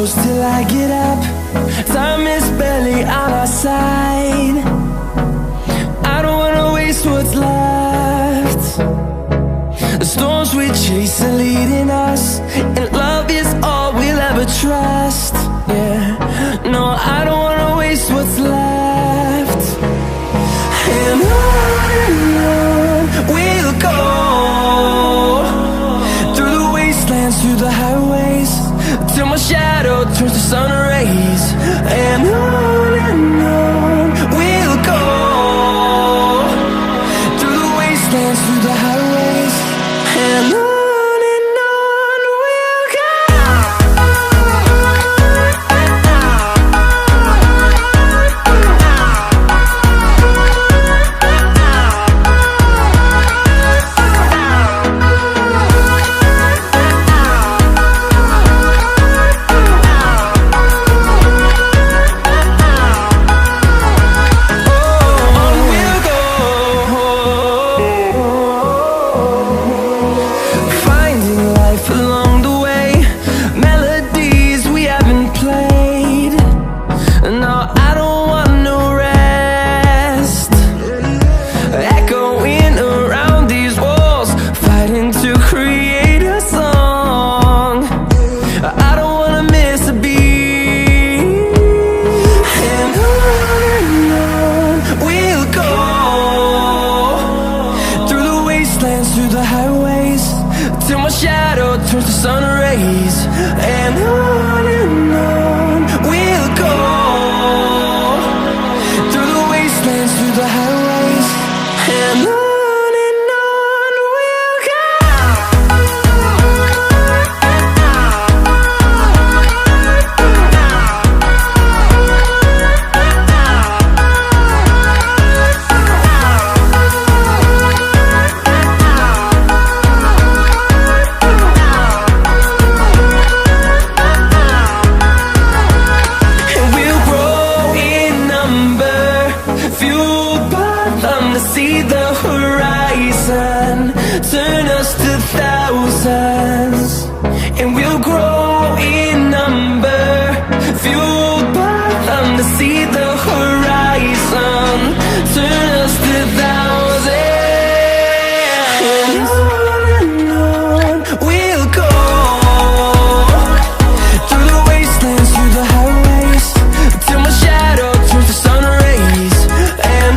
close till I get up. Time is barely on our side. I don't wanna waste what's left. The storms we chase are leading us, and love is all we'll ever trust. Yeah, no, I don't wanna waste what's left. And on we'll go, through the wastelands, through the highways, till my shadow turns to sun rays. And on we'll go, through the wastelands, through the highways, and on we'll go. Through the highways, till my shadow turns to sun rays. And on we'll go, through the wastelands, through the highways, and on we'll go. See the horizon turn us to thousands, and we'll grow in number, fueled by them. To see the horizon turn us to thousands, and on we'll go, through the wastelands, through the highways, till my shadow turns to sun rays. And